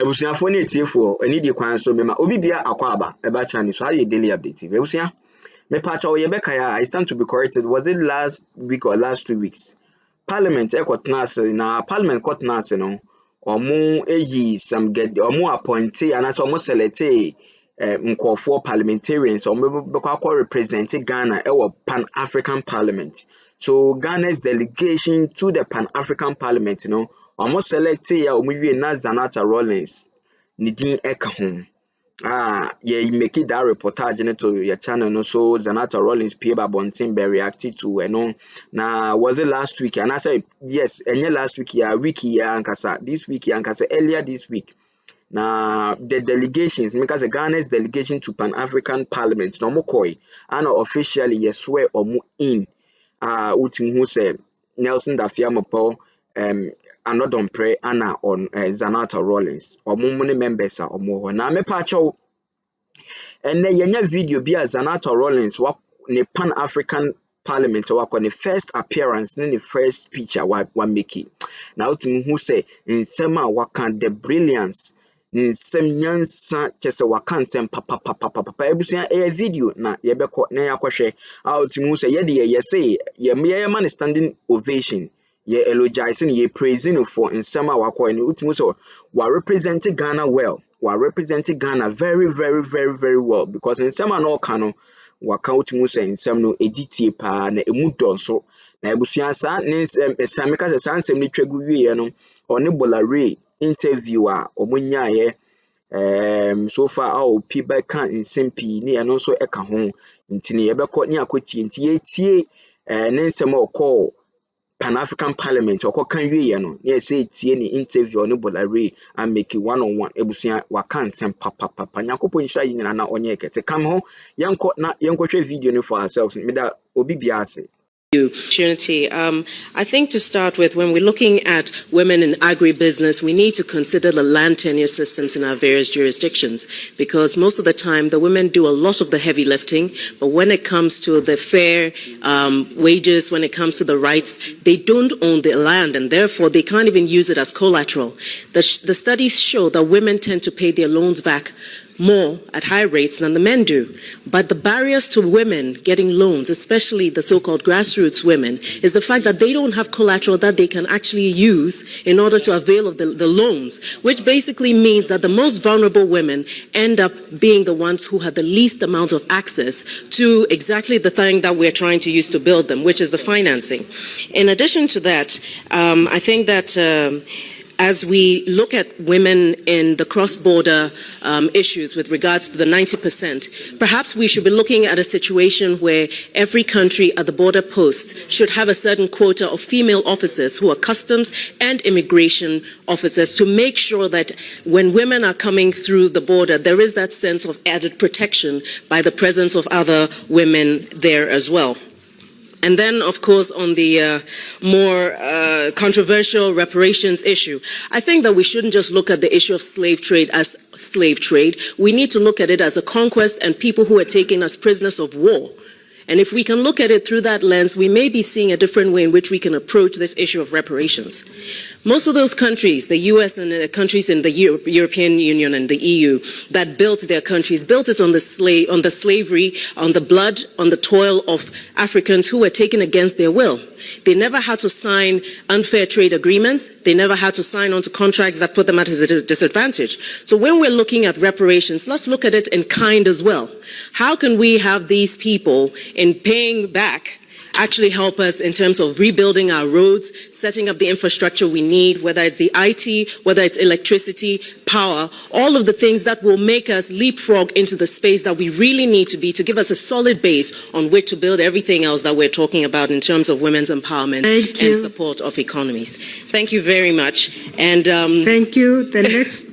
Ebusuafo na etie any di kwan so mema obi bia akwaba eba channel so aye daily update. Ebusua me pacha oyebeka ya I stand to be corrected. Was it last week or last 2 weeks? Parliament ekotna na parliament kotna no omo eyi some get omo appointee and so omo select nkofo parliamentarians omo bekwa represent Ghana Pan African Parliament. So Ghana's delegation to the Pan African Parliament, almost select ya omuwie na Zanetor Rawlings ni din eka ho. Yeah, make it that reportage to your channel, no, so Zanetor Rawlings P.A. Bontin be reacted to, now was it last week? And I said yes, and last week, ankasa this week, ankasa earlier this week. Now the delegations, because the Ghana's delegation to Pan African Parliament, no more koi, and officially yes swear or mu in. Utim who said Nelson Dafiamopo another pray Anna on Zanetor Rawlings or many members or more. Now me pacho and then yenya video be Zanetor Rawlings what ne Pan African Parliament work on the first appearance in the first picture what make now utim who say in sema wakan the brilliance nsem nyansa kyese wakan sem papa ebusia video na yebekọ na yakwhwe outmu say ye de ye say ye man standing ovation ye elogizing ye praising for nsem wakọ ni utmu so wa represent Ghana well wa represent Ghana very well because nsem na ọka no waka utmu say nsem no editie pa na emu donso na ebusia sa nsem esameka say sansem ni twegu wie no oni bolare interviewer omunyaye so far people can in simpi ni and also eka ho ntini yebekọ ni akotie nti yetie ne nsem okọ Pan African Parliament okọ kan wie no na say tie ni interview no bolare and make one on one ebusia waka nsem papa nyakopo nhira yinyina na onye kese kam ho yenko na yenkotwe video no for ourselves me da obi bia ase. Opportunity. I think to start with, when we're looking at women in agribusiness, we need to consider the land tenure systems in our various jurisdictions, because most of the time the women do a lot of the heavy lifting, but when it comes to the fair wages, when it comes to the rights, they don't own the land, and therefore they can't even use it as collateral. The studies show that women tend to pay their loans back more at high rates than the men do. But the barriers to women getting loans, especially the so-called grassroots women, is the fact that they don't have collateral that they can actually use in order to avail of the loans, which basically means that the most vulnerable women end up being the ones who have the least amount of access to exactly the thing that we're trying to use to build them, which is the financing. In addition to that, I think that as we look at women in the cross-border issues with regards to the 90%, perhaps we should be looking at a situation where every country at the border posts should have a certain quota of female officers who are customs and immigration officers to make sure that when women are coming through the border, there is that sense of added protection by the presence of other women there as well. And then, of course, on the more controversial reparations issue, I think that we shouldn't just look at the issue of slave trade as slave trade. We need to look at it as a conquest and people who are taken as prisoners of war. And if we can look at it through that lens, we may be seeing a different way in which we can approach this issue of reparations. Most of those countries, the US and the countries in the European Union and the EU that built their countries, built it on the slavery, on the blood, on the toil of Africans who were taken against their will. They never had to sign unfair trade agreements. They never had to sign onto contracts that put them at a disadvantage. So when we're looking at reparations, let's look at it in kind as well. How can we have these people in paying back actually help us in terms of rebuilding our roads, setting up the infrastructure we need, whether it's the IT, whether it's electricity, power, all of the things that will make us leapfrog into the space that we really need to be to give us a solid base on which to build everything else that we're talking about in terms of women's empowerment and support of economies. Thank you very much. And thank you. The next.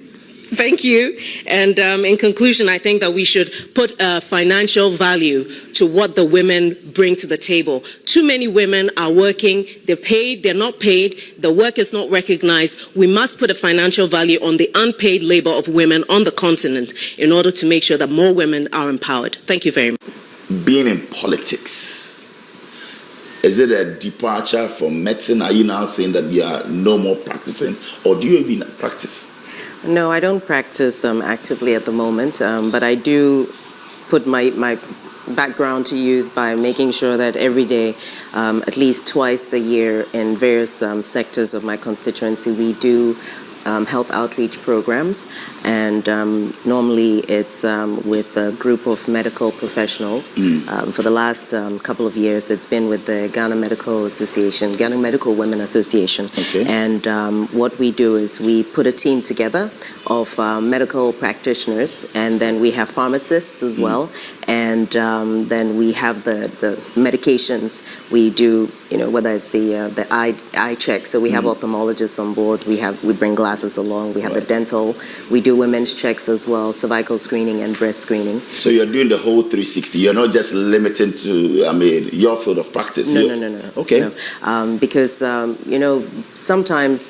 Thank you. And in conclusion, I think that we should put financial value to what the women bring to the table. Too many women are working, they're paid, they're not paid, the work is not recognized. We must put a financial value on the unpaid labor of women on the continent in order to make sure that more women are empowered. Thank you very much. Being in politics, is it a departure from medicine? Are you now saying that we are no more practicing, or do you even practice? No, I don't practice actively at the moment, but I do put my background to use by making sure that every day, at least twice a year in various sectors of my constituency, we do health outreach programs, and normally it's with a group of medical professionals. For the last couple of years, it's been with the Ghana Medical Women Association. Okay. And what we do is we put a team together of medical practitioners, and then we have pharmacists as well, and then we have the medications. We do, whether it's the eye check, so we have ophthalmologists on board, we bring glasses along, we have the dental, we do women's checks as well, cervical screening and breast screening. So you're doing the whole 360. You're not just limited to, your field of practice. No. Okay. No. Because, sometimes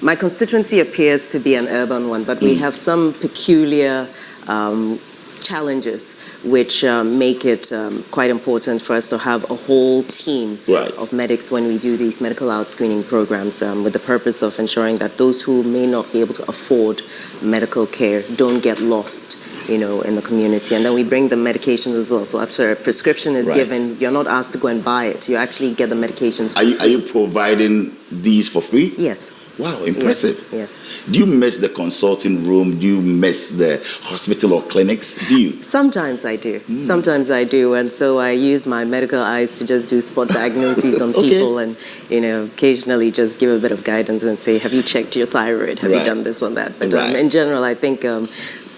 my constituency appears to be an urban one, but we have some peculiar challenges which make it quite important for us to have a whole team of medics when we do these medical out screening programs, with the purpose of ensuring that those who may not be able to afford medical care don't get lost in the community. And then we bring the medications as well. So after a prescription is given, you're not asked to go and buy it. You actually get the medications for free. Are you providing these for free? Yes. Wow, impressive. Yes. Do you miss the consulting room? Do you miss the hospital or clinics? Do you? Sometimes I do. Sometimes I do. And so I use my medical eyes to just do spot diagnoses on people and, occasionally just give a bit of guidance and say, have you checked your thyroid? Have you done this or that? But in general, I think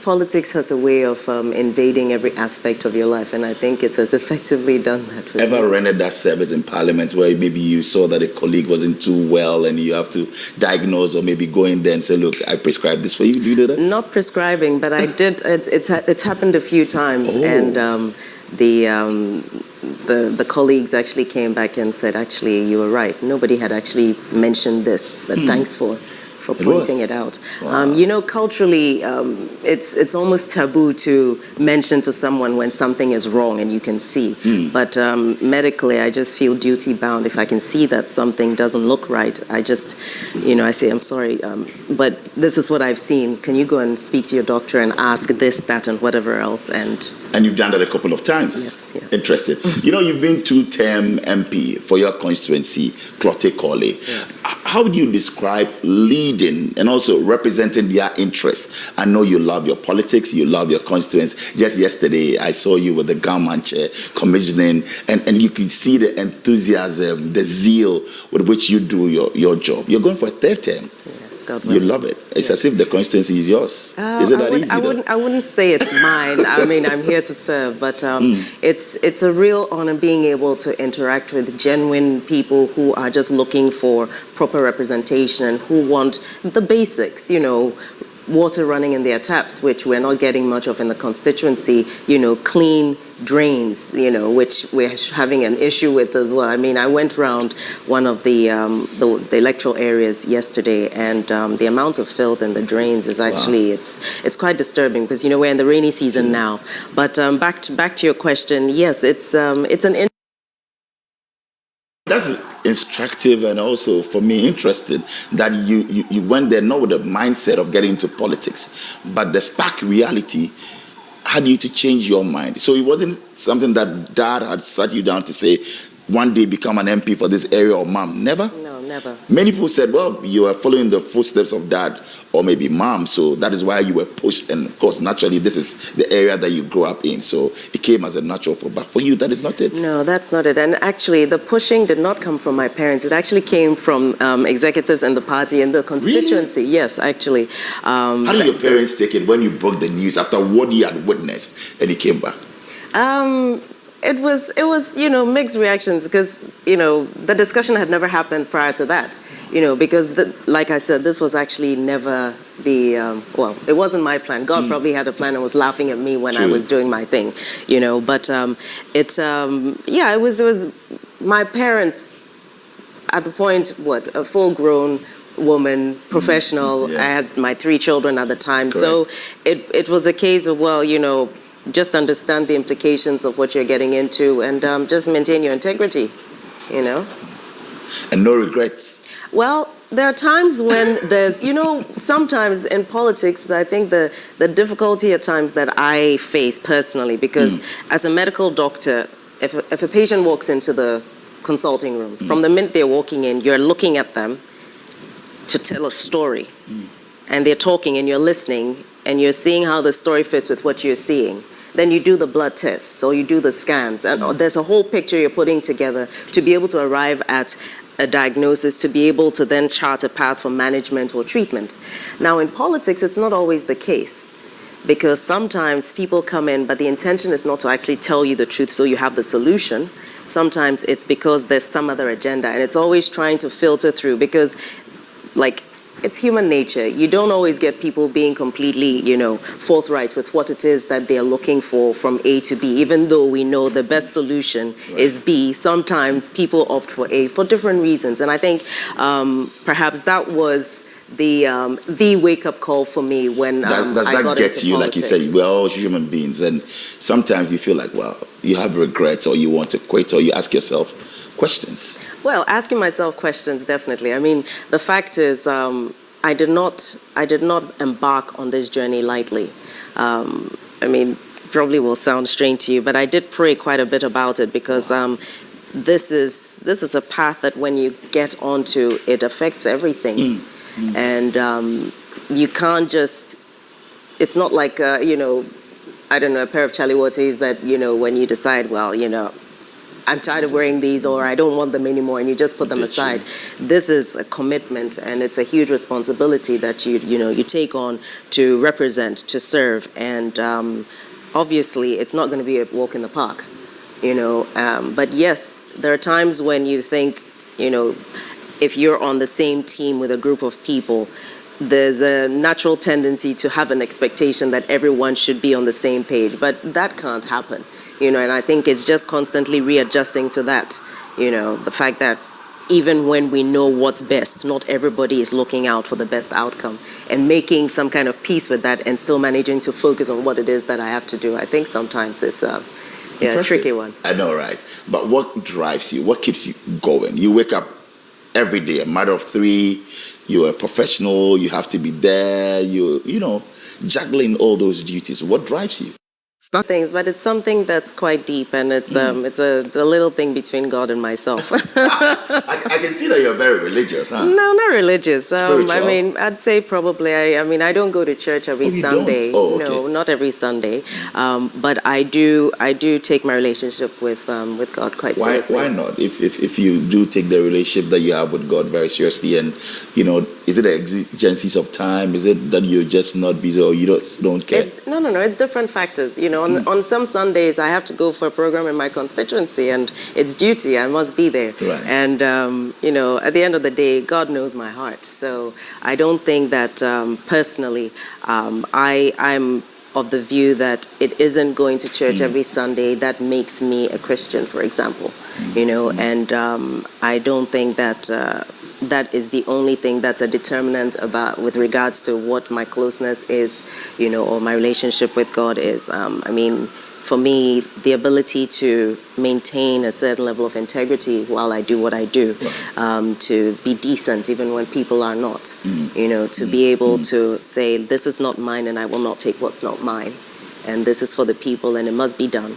politics has a way of invading every aspect of your life, and I think it has effectively done that. Ever rendered that service in Parliament where maybe you saw that a colleague wasn't too well and you have to diagnose or maybe go in there and say, look, I prescribed this for you? Do you do that? Not prescribing, but I did. It's happened a few times, and the colleags actually came back and said, actually, you were right. Nobody had actually mentioned this, but thanks for pointing it out. Wow. Culturally, it's almost taboo to mention to someone when something is wrong and you can see. But medically, I just feel duty bound. If I can see that something doesn't look right, I just, I say, I'm sorry, but this is what I've seen. Can you go and speak to your doctor and ask this, that, and whatever else? And you've done that a couple of times. Yes. Interesting. You've been 2-term MP for your constituency, Clotte Colley. Yes. How would you describe leading and also representing their interests? I know you love your politics, you love your constituents. Just yesterday, I saw you with the government chair commissioning, and you could see the enthusiasm, the zeal with which you do your job. You're going for a 3rd term. Yes, God you love it. It's as if the constituency is yours. Is it that easy? I wouldn't say it's mine. I mean, I'm here to serve, but it's a real honor being able to interact with genuine people who are just looking for proper representation and who want the basics, water running in their taps, which we're not getting much of in the constituency, clean drains, which we're having an issue with as well. I mean, I went around one of the electoral areas yesterday, and the amount of filth in the drains is actually, it's quite disturbing because, we're in the rainy season now. But back to your question, yes, it's an... That's instructive and also, for me, interesting that you went there not with the mindset of getting into politics, but the stark reality had you to change your mind. So it wasn't something that Dad had sat you down to say, one day become an MP for this area, or Mom. Never? No, never. Many people said, well, you are following the footsteps of Dad or maybe Mom, so that is why you were pushed. And of course, naturally, this is the area that you grew up in, so it came as a natural for. But for you, that is not it. No, that's not it. And actually, the pushing did not come from my parents. It actually came from executives in the party and the constituency. Really? Yes, actually. How did your parents take it when you broke the news after what you had witnessed and he came back? It was mixed reactions because the discussion had never happened prior to that, because like I said, this was actually never it wasn't my plan. God probably had a plan and was laughing at me when I was doing my thing, but it was my parents at the point, a full-grown woman, professional. I had my 3 children at the time. Correct. So it was a case of, just understand the implications of what you're getting into and just maintain your integrity, And no regrets? Well, there are times when there's, sometimes in politics, I think the difficulty at times that I face personally, because as a medical doctor, if a patient walks into the consulting room, from the minute they're walking in, you're looking at them to tell a story. And they're talking and you're listening and you're seeing how the story fits with what you're seeing. Then you do the blood tests or you do the scans, and there's a whole picture you're putting together to be able to arrive at a diagnosis, to be able to then chart a path for management or treatment. Now in politics, it's not always the case, because sometimes people come in, but the intention is not to actually tell you the truth so you have the solution. Sometimes it's because there's some other agenda, and it's always trying to filter through, because like, it's human nature. You don't always get people being completely, forthright with what it is that they're looking for from A to B. Even though we know the best solution is B, sometimes people opt for A for different reasons. And I think perhaps that was the wake-up call for me when does I that got get into to you? politics. Like you said, we're all human beings, and sometimes you feel like, well, you have regrets, or you want to quit, or you ask yourself questions. Well, asking myself questions, definitely. I mean, the fact is, I did not embark on this journey lightly. I mean, probably will sound strange to you, but I did pray quite a bit about it, because this is a path that when you get onto, it affects everything. And you can't just, it's not like, I don't know, a pair of Charlie Waters that, when you decide, well, I'm tired of wearing these, or I don't want them anymore, and you just put them aside. This is a commitment, and it's a huge responsibility that you take on to represent, to serve, and obviously it's not going to be a walk in the park, but yes, there are times when you think, if you're on the same team with a group of people, there's a natural tendency to have an expectation that everyone should be on the same page, but that can't happen. And I think it's just constantly readjusting to that, the fact that even when we know what's best, not everybody is looking out for the best outcome, and making some kind of peace with that and still managing to focus on what it is that I have to do. I think sometimes it's a tricky one. I know, right? But what drives you? What keeps you going? You wake up every day, a mother of 3, you're a professional, you have to be there, juggling all those duties. What drives you? Things, but it's something that's quite deep, and it's the little thing between God and myself. I can see that you're very religious, huh? No, not religious. Spiritual. I mean, I'd say probably. I don't go to church every Sunday. Don't? Oh, okay. No, not every Sunday. But I do take my relationship with God quite seriously. Why not? If you do take the relationship that you have with God very seriously, and is it exigencies of time? Is it that you're just not busy, or you don't care? No. It's different factors. On some Sundays, I have to go for a program in my constituency, and it's duty. I must be there. Right. And, at the end of the day, God knows my heart. So I don't think that personally, I'm of the view that it isn't going to church every Sunday that makes me a Christian, for example. And I don't think that that is the only thing that's a determinant with regards to what my closeness is, or my relationship with God is. For me, the ability to maintain a certain level of integrity while I do what I do, to be decent even when people are not, to be able to say, this is not mine and I will not take what's not mine, and this is for the people and it must be done,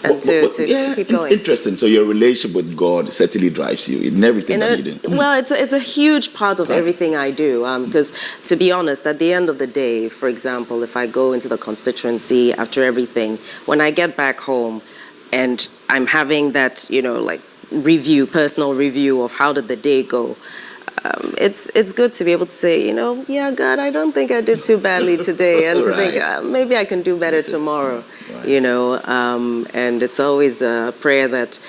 and to keep going. Interesting. So your relationship with God certainly drives you in everything that you do. Well, it's a huge part of everything I do. Because to be honest, at the end of the day, for example, if I go into the constituency after everything, when I get back home and I'm having that, personal review of how did the day go, it's good to be able to say, yeah, God, I don't think I did too badly today, and to think maybe I can do better tomorrow, and it's always a prayer that,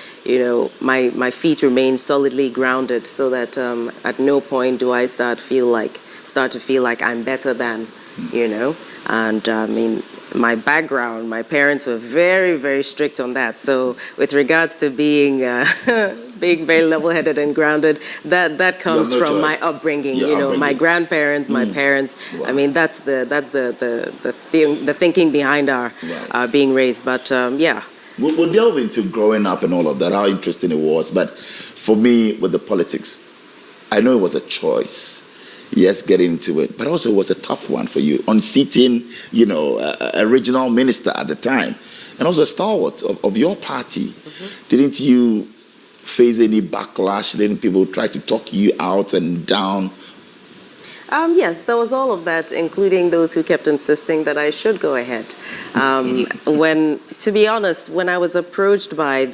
my feet remain solidly grounded, so that at no point do I start to feel like I'm better than, and my background, my parents were very, very strict on that. So with regards to being very level-headed and grounded, that comes from my upbringing. My grandparents, my parents. Wow. That's the thinking behind our being raised. But we'll delve into growing up and all of that, how interesting it was. But for me, with the politics, I know it was a choice. Yes, getting into it, but also it was a tough one for you, unseating, a regional minister at the time, and also a stalwart of your party. Didn't you face any backlash? Didn't people try to talk you out and down? Yes, there was all of that, including those who kept insisting that I should go ahead. To be honest, when I was approached by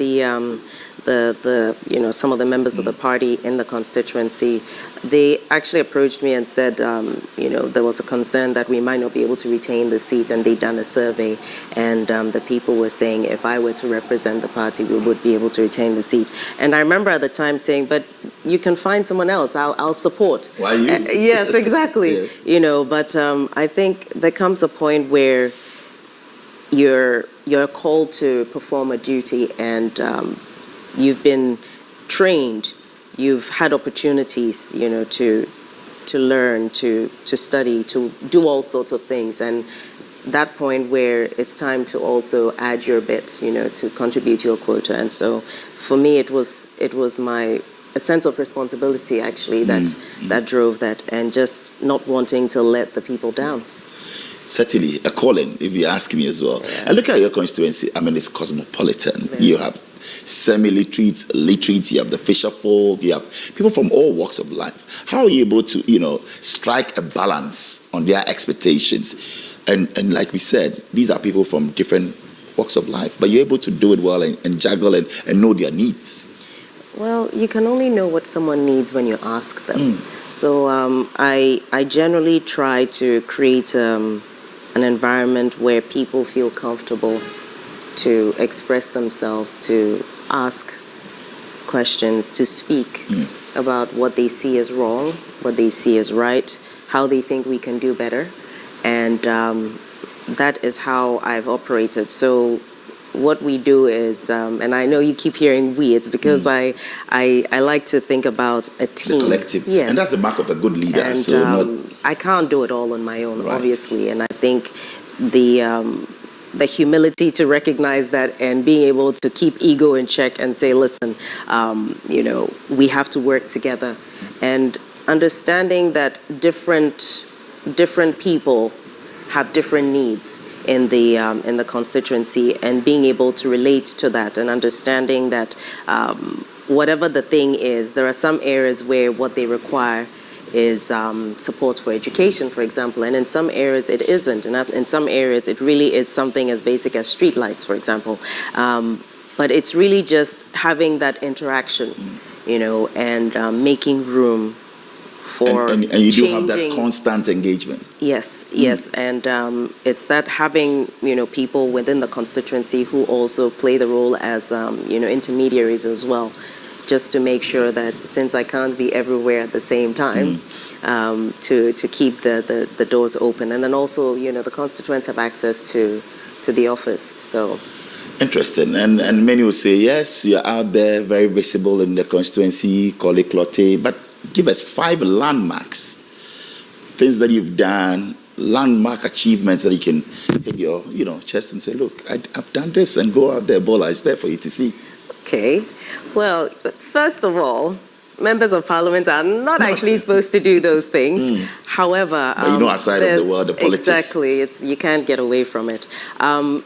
some of the members of the party in the constituency, they actually approached me and said, there was a concern that we might not be able to retain the seat, and they'd done a survey, and the people were saying if I were to represent the party, we would be able to retain the seat. And I remember at the time saying, but you can find someone else. I'll support. Why you? Yes, exactly. Yeah. But I think there comes a point where you're called to perform a duty, and you've been trained, you've had opportunities, to learn, to study, to do all sorts of things, and that point where it's time to also add your bit, to contribute your quota. And so for me, it was a sense of responsibility actually that drove that, and just not wanting to let the people down. Certainly, a calling, if you ask me as well. Yeah. And look at your constituency. I mean, it's cosmopolitan. You have semi-literates, literates, you have the fisher folk, you have people from all walks of life. How are you able to, strike a balance on their expectations? And like we said, these are people from different walks of life, but you're able to do it well and juggle and know their needs. Well, you can only know what someone needs when you ask them. So I generally try to create an environment where people feel comfortable to express themselves, to ask questions, to speak about what they see as wrong, what they see as right, how they think we can do better. And that is how I've operated. So what we do is, and I know you keep hearing we, it's because I like to think about a team. The collective. Yes. And that's the mark of a good leader. And So I can't do it all on my own, Right. obviously. And I think the humility to recognize that, and being able to keep ego in check and say, listen, we have to work together, and understanding that different people have different needs in the constituency, and being able to relate to that, and understanding that whatever the thing is, there are some areas where what they require is support for education, for example, and in some areas it isn't, and in some areas it really is something as basic as street lights, for example. But it's really just having that interaction, and making room for and you do have that changing. constant engagement. Yes, and it's that having people within the constituency who also play the role as intermediaries as well, just to make sure that, since I can't be everywhere at the same time, to keep the doors open, and then also the constituents have access to the office. So Interesting. And many will say, yes, you're out there, very visible in the constituency, call it clotte, but give us 5 landmarks, things that you've done, landmark achievements that you can hit your chest and say, look, I've done this, and go out there, Bola, it's there for you to see. okay, well, first of all, members of parliament are not actually supposed to do those things. However, but outside of the world, the politics. Exactly, you can't get away from it.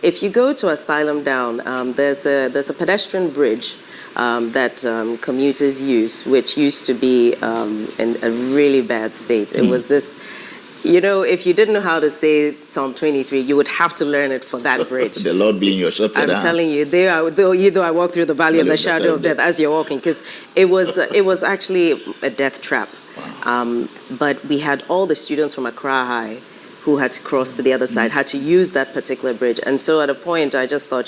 If you go to Asylum Down, there's a pedestrian bridge that commuters use, which used to be in a really bad state. It was this, if you didn't know how to say Psalm 23, you would have to learn it for that bridge. The Lord being your shepherd. I'm telling you, though I walk through the valley of the shadow of death, as you're walking, because it was actually a death trap. Wow. But we had all the students from Accra High who had to cross to the other side, had to use that particular bridge. And so at a point, I just thought,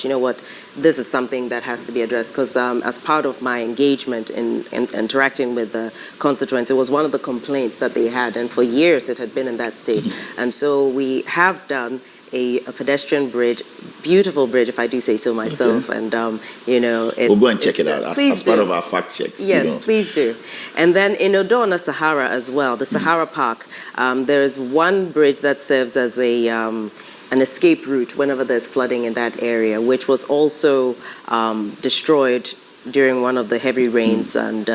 this is something that has to be addressed, because as part of my engagement in interacting with the constituents, it was one of the complaints that they had, and for years it had been in that state. And so we have done a pedestrian bridge, beautiful bridge, if I do say so myself. Okay. And it's, we'll go and check it out as part of our fact checks. Yes, please do. And then in Odona, Sahara as well, the Sahara Park, there is one bridge that serves as an escape route whenever there's flooding in that area, which was also destroyed during one of the heavy rains, and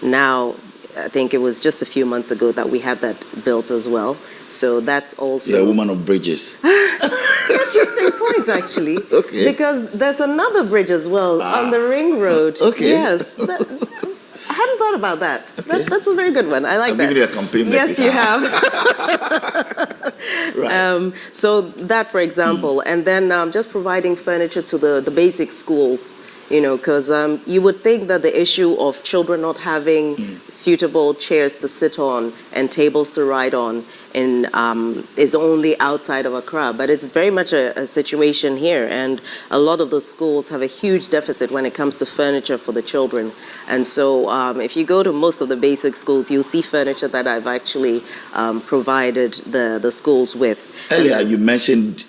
now I think it was just a few months ago that we had that built as well. So that's also... You're a woman of bridges. Interesting point, actually. Okay. Because there's another bridge as well on the ring road. Okay. Yes. I hadn't thought about that. Okay. That's a very good one. I like that. Giving you a campaign message. Yes, you have. Right. So that, for example, and then just providing furniture to the basic schools. Because you would think that the issue of children not having suitable chairs to sit on and tables to ride on is only outside of Accra, but it's very much a situation here, and a lot of the schools have a huge deficit when it comes to furniture for the children. And so if you go to most of the basic schools, you'll see furniture that I've actually provided the schools with. Earlier you mentioned,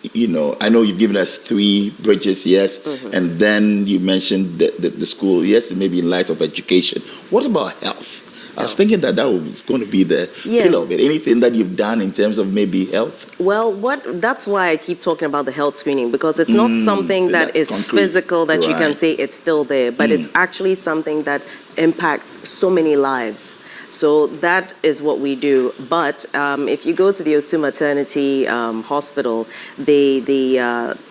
I know you've given us 3 bridges, yes, and then you mentioned the school, yes, maybe in light of education. What about health? I was thinking that was going to be the pillar of it. Anything that you've done in terms of maybe health? Well, that's why I keep talking about the health screening, because it's not something that is concrete. Physical that you can say it's still there, but it's actually something that impacts so many lives. So that is what we do. But if you go to the Osu Maternity Hospital,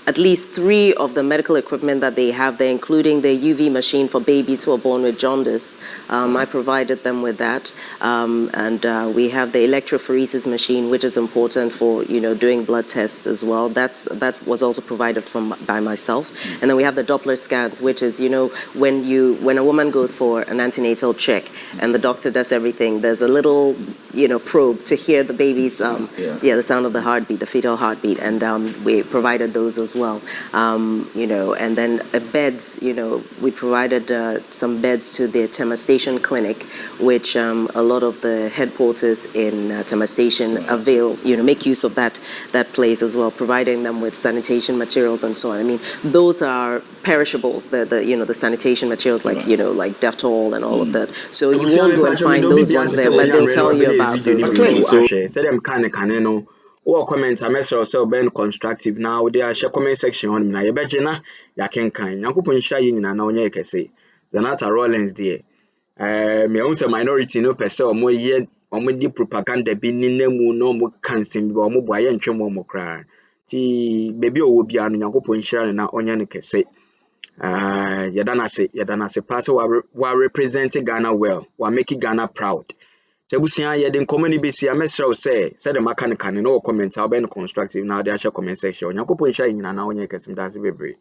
at least 3 of the medical equipment that they have there, including the UV machine for babies who are born with jaundice, I provided them with that. And we have the electrophoresis machine, which is important for doing blood tests as well. That was also provided by myself. And then we have the Doppler scans, which is when a woman goes for an antenatal check and the doctor does everything, there's a little probe to hear the baby's the sound of the heartbeat, the fetal heartbeat, and we provided those as well. And then beds, we provided some beds to the Tema Station Clinic, which a lot of the headquarters in Tema Station avail, make use of that place as well, providing them with sanitation materials and so on. I mean, those are perishables, the sanitation materials like Dettol and all of that. So you won't go and find those ones there, but they'll tell you about those. Okay, so say them can no. Or comment a message or so ben constructive now. They are share comment section on na yebeje na ya kenkan. Nyankopon hira yin na onye kese. Zanetor Rawlings there. Me own say minority no pese omo ye omo di propaganda bi ni namu no omo kansim bi omo boaye ntwem omo kra. Ti baby owo bia no Nyankopon hira na onye ne kese. Yadana say pass wa represent Ghana well. Wa make Ghana proud. Sebusia ye den komani besi amesra say the mechanic no comment how ben constructive now they share comment section. Nyankopon hira yin na onye kese mdase bebre.